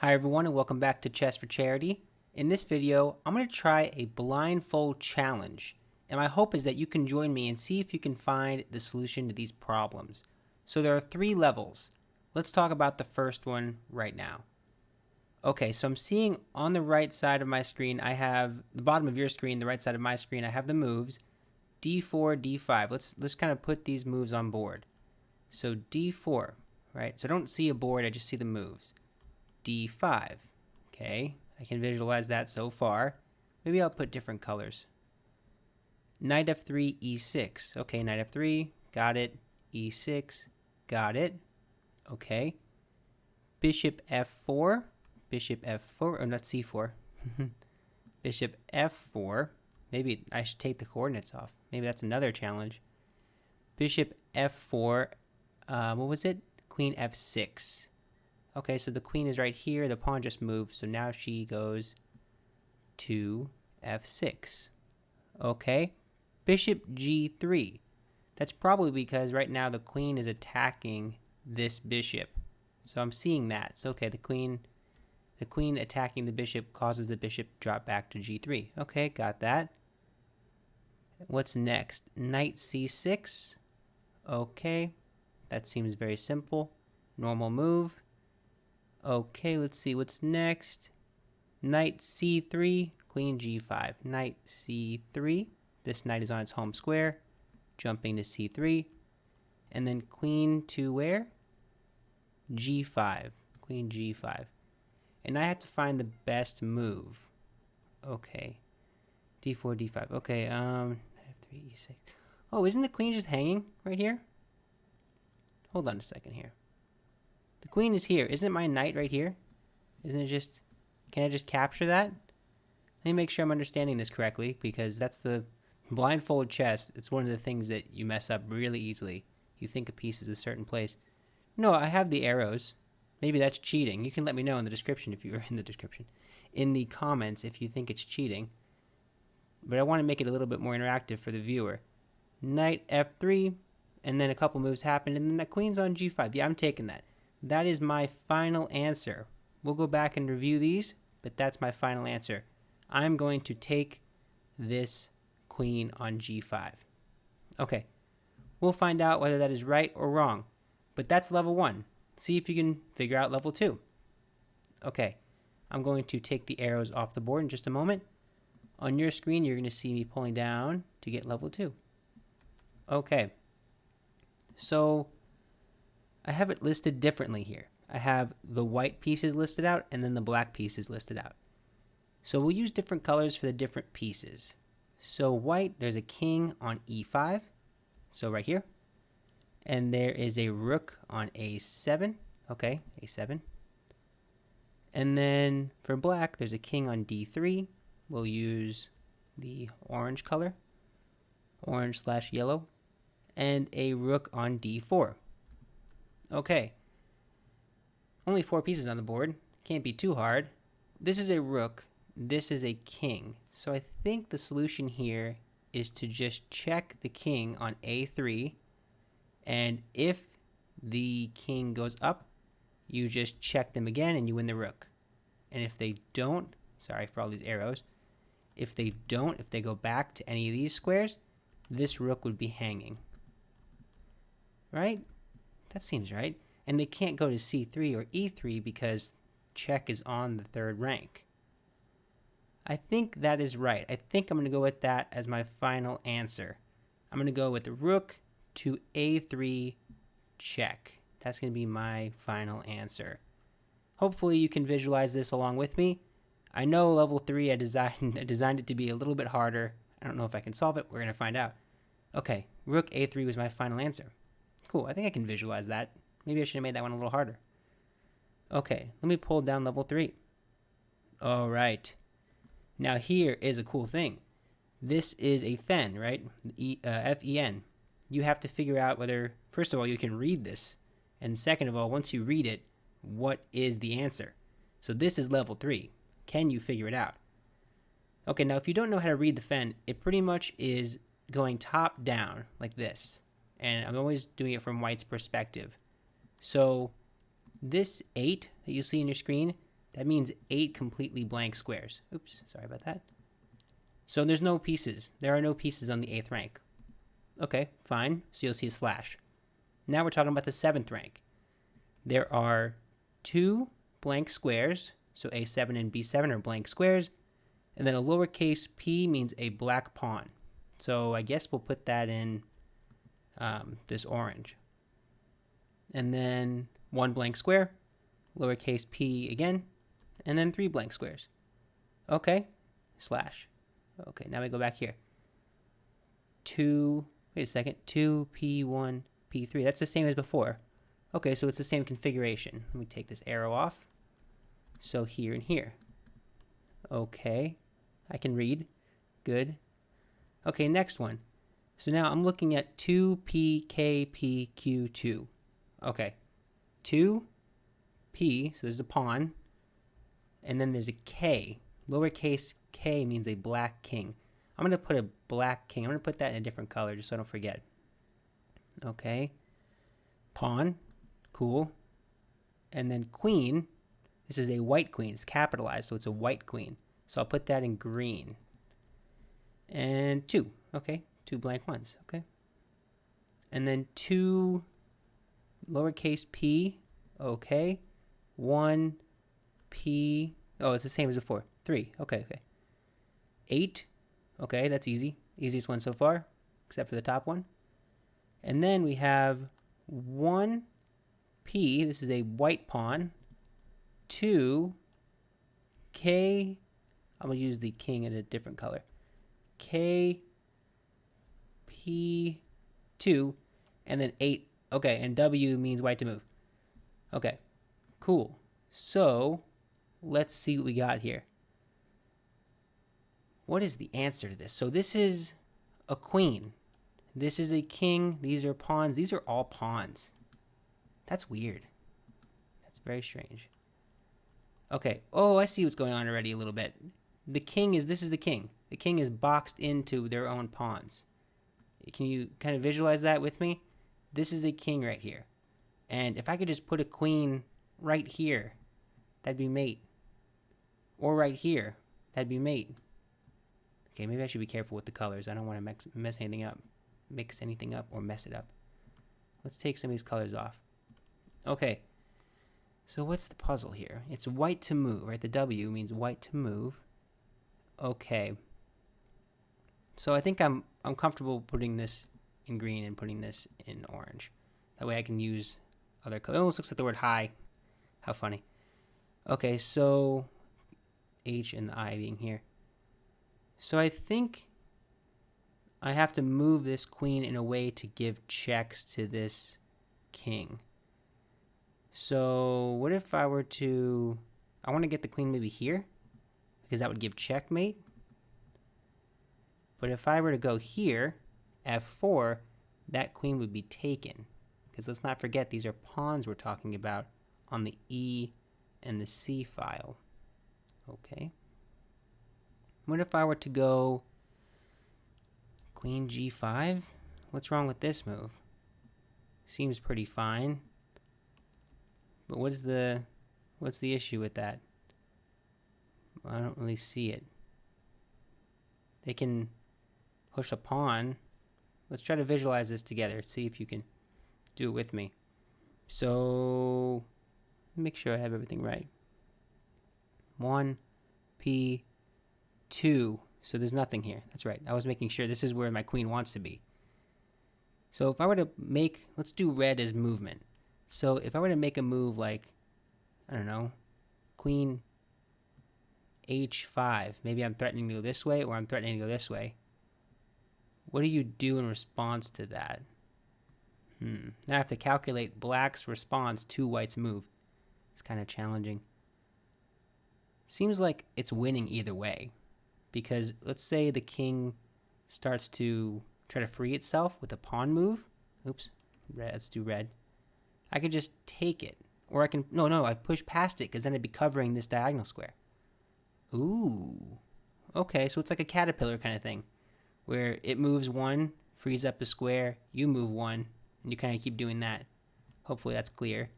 Hi everyone and welcome back to Chess for Charity. In this video, I'm going to try a blindfold challenge, and my hope is that you can join me and see if you can find the solution to these problems. So there are 3 levels. Let's talk about the first one right now. Okay, so I'm seeing on the right side of my screen, I have the bottom of your screen, the right side of my screen, I have the moves d4, d5. Let's kind of put these moves on board. So d4, right? So I don't see a board, I just see the moves. d5. Okay, I can visualize that so far. Maybe I'll put different colors. Knight f3, e6. Okay, knight f3, got it. e6, got it. Okay. Bishop f4, bishop f4, or not c4. Bishop f4. Maybe I should take the coordinates off. Maybe that's another challenge. Bishop f4, what was it? Queen f6. Okay, so the queen is right here. The pawn just moved, so now she goes to f6. Okay, bishop g3. That's probably because right now the queen is attacking this bishop. So I'm seeing that. So okay, the queen attacking the bishop causes the bishop to drop back to g3. Okay, got that. What's next? Knight c6. Okay, that seems very simple. Normal move. Okay, let's see what's next. Knight c3, queen g5. Knight c3. This knight is on its home square. Jumping to c3. And then queen to where? g5. Queen g5. And I have to find the best move. Okay. d4, d5. Okay, f3, e6. Oh, isn't the queen just hanging right here? Hold on a second here. The queen is here. Isn't my knight right here? Isn't it just... Can I just capture that? Let me make sure I'm understanding this correctly, because that's the blindfold chess. It's one of the things that you mess up really easily. You think a piece is a certain place. No, I have the arrows. Maybe that's cheating. You can let me know in the description if you are in the description. In the comments if you think it's cheating. But I want to make it a little bit more interactive for the viewer. Knight f3, and then a couple moves happen, and then the queen's on g5. Yeah, I'm taking that. That is my final answer. We'll go back and review these, but that's my final answer. I'm going to take this queen on g5. Okay, we'll find out whether that is right or wrong, but that's level 1. See if you can figure out level 2. Okay, I'm going to take the arrows off the board in just a moment. On your screen, you're going to see me pulling down to get level 2. Okay, so I have it listed differently here. I have the white pieces listed out and then the black pieces listed out. So we'll use different colors for the different pieces. So white, there's a king on e5, so right here. And there is a rook on a7, okay, a7. And then for black, there's a king on d3. We'll use the orange color, orange/yellow, and a rook on d4. Okay, only 4 pieces on the board. Can't be too hard. This is a rook. This is a king. So I think the solution here is to just check the king on a3. And if the king goes up, you just check them again and you win the rook. And if they don't, sorry for all these arrows, if they go back to any of these squares, this rook would be hanging. Right? That seems right. And they can't go to c3 or e3 because check is on the 3rd rank. I think that is right. I think I'm going to go with that as my final answer. I'm going to go with the rook to a3 check. That's going to be my final answer. Hopefully you can visualize this along with me. I know level 3 I designed it to be a little bit harder. I don't know if I can solve it. We're going to find out. Okay, rook a3 was my final answer. Cool, I think I can visualize that. Maybe I should have made that one a little harder. Okay, let me pull down level 3. All right. Now here is a cool thing. This is a fen, right? F-E-N. You have to figure out whether, first of all, you can read this. And second of all, once you read it, what is the answer? So this is level 3. Can you figure it out? Okay, now if you don't know how to read the fen, it pretty much is going top down like this. And I'm always doing it from white's perspective. So this 8 that you see on your screen, That means 8 completely blank squares. Oops, sorry about that. So there's no pieces. There are no pieces on the 8th rank. Okay, fine. So you'll see a slash. Now we're talking about the 7th rank. There are 2 blank squares. So A7 and B7 are blank squares. And then a lowercase p means a black pawn. So I guess we'll put that in this orange. And then 1 blank square, lowercase p again, and then 3 blank squares. Okay, slash. Okay, now we go back here. 2, wait a second, 2p1, p3. That's the same as before. Okay, so it's the same configuration. Let me take this arrow off. So here and here. Okay, I can read. Good. Okay, next one. So now I'm looking at 2pkpq2. Okay, 2p, so there's a pawn, and then there's a k. Lowercase k means a black king. I'm going to put a black king. I'm going to put that in a different color just so I don't forget. Okay, pawn, cool. And then queen, this is a white queen. It's capitalized, so it's a white queen. So I'll put that in green. And 2, okay, 2 blank ones, okay. And then 2 lowercase p, okay. 1 p, oh, it's the same as before. 3, okay. 8, okay, that's easy. Easiest one so far, except for the top one. And then we have 1 p, this is a white pawn. 2 k, I'm going to use the king in a different color. K, P, 2, and then 8. Okay, and W means white to move. Okay, cool. So, let's see what we got here. What is the answer to this? So this is a queen. This is a king. These are pawns. These are all pawns. That's weird. That's very strange. Okay. Oh, I see what's going on already a little bit. This is the king. The king is boxed into their own pawns. Can you kind of visualize that with me? This is a king right here. And if I could just put a queen right here, that'd be mate. Or right here, that'd be mate. Okay, maybe I should be careful with the colors. I don't want to mix anything up or mess it up. Let's take some of these colors off. Okay, so what's the puzzle here? It's white to move, right? The W means white to move. Okay. So I think I'm comfortable putting this in green and putting this in orange. That way I can use other colors. It almost looks like the word hi. How funny. Okay, so H and the I being here. So I think I have to move this queen in a way to give checks to this king. So what if I were to... I want to get the queen maybe here, because that would give checkmate. But if I were to go here, F4, that queen would be taken. Because let's not forget, these are pawns we're talking about on the E and the C file. Okay. What if I were to go queen G5? What's wrong with this move? Seems pretty fine. But what's the issue with that? I don't really see it. They can push a pawn. Let's try to visualize this together. See if you can do it with me. So, make sure I have everything right. 1, P, 2. So there's nothing here. That's right. I was making sure this is where my queen wants to be. So if I were to make, let's do red as movement. So if I were to make a move like, I don't know, queen H5. Maybe I'm threatening to go this way or I'm threatening to go this way. What do you do in response to that? Now I have to calculate black's response to white's move. It's kind of challenging. Seems like it's winning either way. Because let's say the king starts to try to free itself with a pawn move. Oops, red, let's do red. I could just take it. Or I can, no, I push past it because then it'd be covering this diagonal square. Ooh. Okay, so it's like a caterpillar kind of thing. Where it moves one, frees up a square, you move one, and you kind of keep doing that. Hopefully that's clear.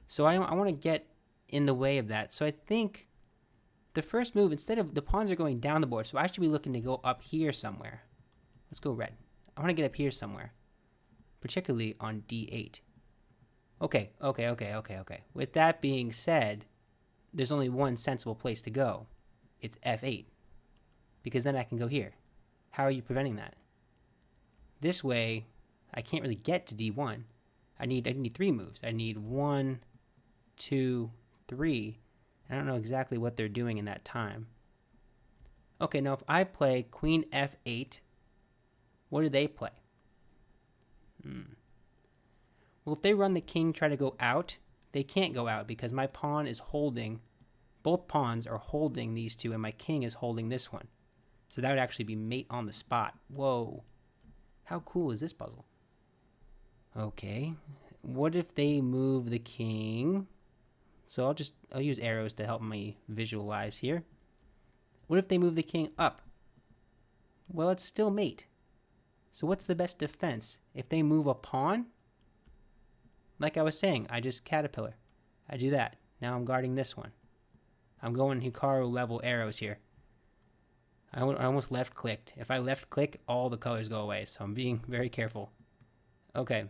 So I want to get in the way of that. So I think the first move, instead of the pawns are going down the board, so I should be looking to go up here somewhere. Let's go red. I want to get up here somewhere, particularly on d8. Okay. With that being said, there's only one sensible place to go. It's f8, because then I can go here. How are you preventing that? This way, I can't really get to d1. I need 3 moves. I need 1, 2, 3. I don't know exactly what they're doing in that time. Okay, now if I play queen f8, what do they play? Well, if they run the king, try to go out, they can't go out because my pawn is holding, both pawns are holding these two, and my king is holding this one. So that would actually be mate on the spot. Whoa. How cool is this puzzle? Okay. What if they move the king? So I'll use arrows to help me visualize here. What if they move the king up? Well, it's still mate. So what's the best defense? If they move a pawn, like I was saying, I just caterpillar. I do that. Now I'm guarding this one. I'm going Hikaru level arrows here. I almost left clicked. If I left click, all the colors go away. So I'm being very careful. Okay.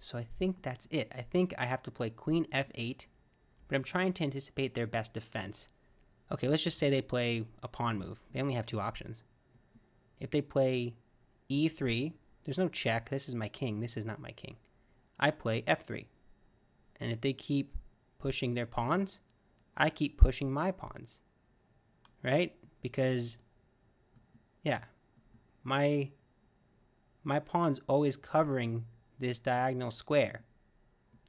So I think that's it. I think I have to play queen f8, but I'm trying to anticipate their best defense. Okay, let's just say they play a pawn move. They only have 2 options. If they play e3, there's no check. This is my king. This is not my king. I play f3. And if they keep pushing their pawns, I keep pushing my pawns. Right? Because, yeah, my pawn's always covering this diagonal square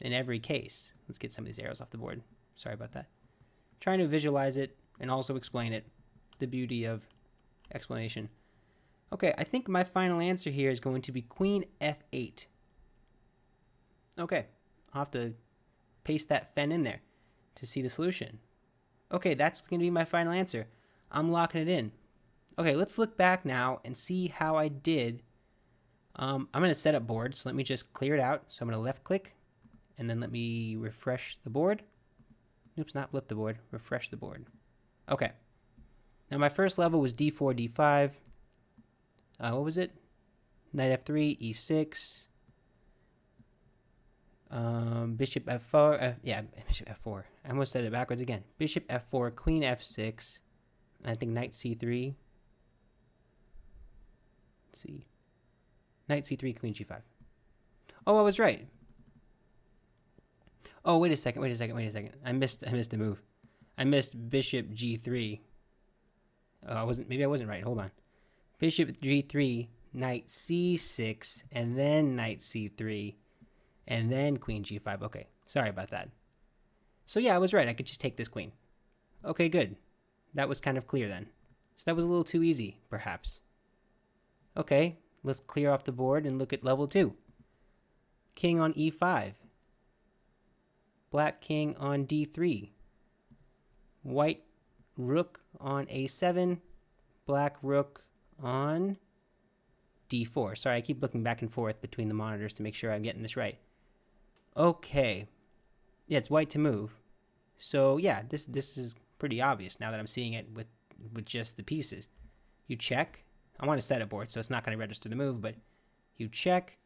in every case. Let's get some of these arrows off the board. Sorry about that. Trying to visualize it and also explain it. The beauty of explanation. Okay, I think my final answer here is going to be queen f8. Okay, I'll have to paste that fen in there to see the solution. Okay, that's going to be my final answer. I'm locking it in. Okay, let's look back now and see how I did. I'm going to set up board, so let me just clear it out. So I'm going to left click, and then let me refresh the board. Oops, not flip the board, refresh the board. Okay. Now my first level was d4, d5. What was it? Knight f3, e6. Bishop f4. Yeah, bishop f4. I almost said it backwards again. Bishop f4, queen f6. I think knight c3. Let's see. Knight c3, queen g5. Oh, I was right. Oh, wait a second. I missed a move. I missed bishop g3. Maybe I wasn't right. Hold on. Bishop g3, knight c6, and then knight c3, and then queen g5. Okay, sorry about that. So yeah, I was right. I could just take this queen. Okay, good. That was kind of clear then. So that was a little too easy, perhaps. Okay, let's clear off the board and look at level 2. King on e5. Black king on d3. White rook on a7. Black rook on d4. Sorry, I keep looking back and forth between the monitors to make sure I'm getting this right. Okay. Yeah, it's white to move. So yeah, this is pretty obvious now that I'm seeing it with just the pieces. You check. I want to set a board, so it's not going to register the move, but you check.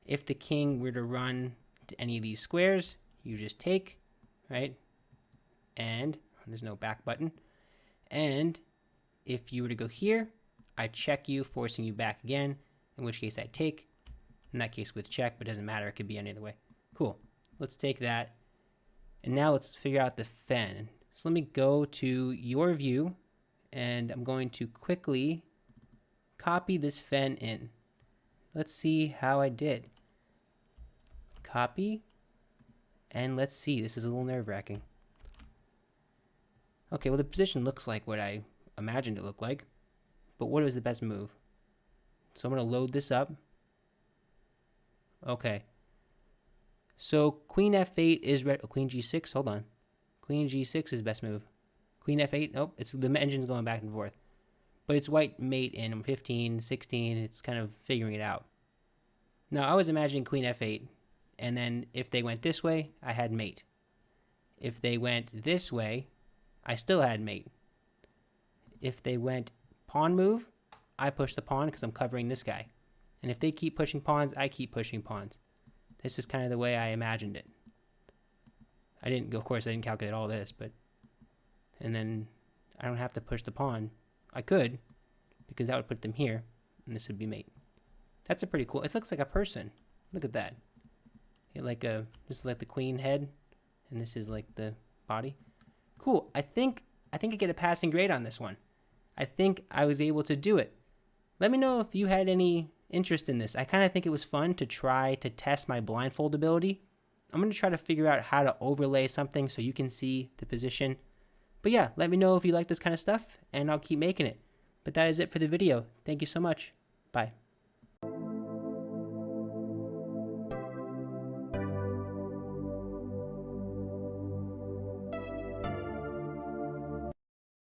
If the king were to run to any of these squares, you just take, right? And there's no back button. And if you were to go here, I check you, forcing you back again, in which case I take. In that case with check, but it doesn't matter. It could be any other way. Cool. Let's take that. And now let's figure out the fen. So let me go to your view, and I'm going to quickly copy this fen in. Let's see how I did. Copy. And let's see. This is a little nerve-wracking. Okay, well, the position looks like what I imagined it looked like. But what was the best move? So I'm going to load this up. Okay. So queen f8 is red. Oh, queen g6. Hold on. Queen g6 is best move. Queen f8. Nope. It's the engine's going back and forth. But it's white mate in 15, 16. It's kind of figuring it out. Now, I was imagining queen f8. And then if they went this way, I had mate. If they went this way, I still had mate. If they went pawn move, I push the pawn because I'm covering this guy. And if they keep pushing pawns, I keep pushing pawns. This is kind of the way I imagined it. Of course, I didn't calculate all this, but... And then I don't have to push the pawn. I could, because that would put them here, and this would be mate. That's a pretty cool... It looks like a person. Look at that. This is like the queen head, and this is like the body. Cool. I think I get a passing grade on this one. I think I was able to do it. Let me know if you had any interest in this. I kind of think it was fun to try to test my blindfold ability. I'm going to try to figure out how to overlay something so you can see the position. But yeah, let me know if you like this kind of stuff, and I'll keep making it. But that is it for the video. Thank you so much. Bye.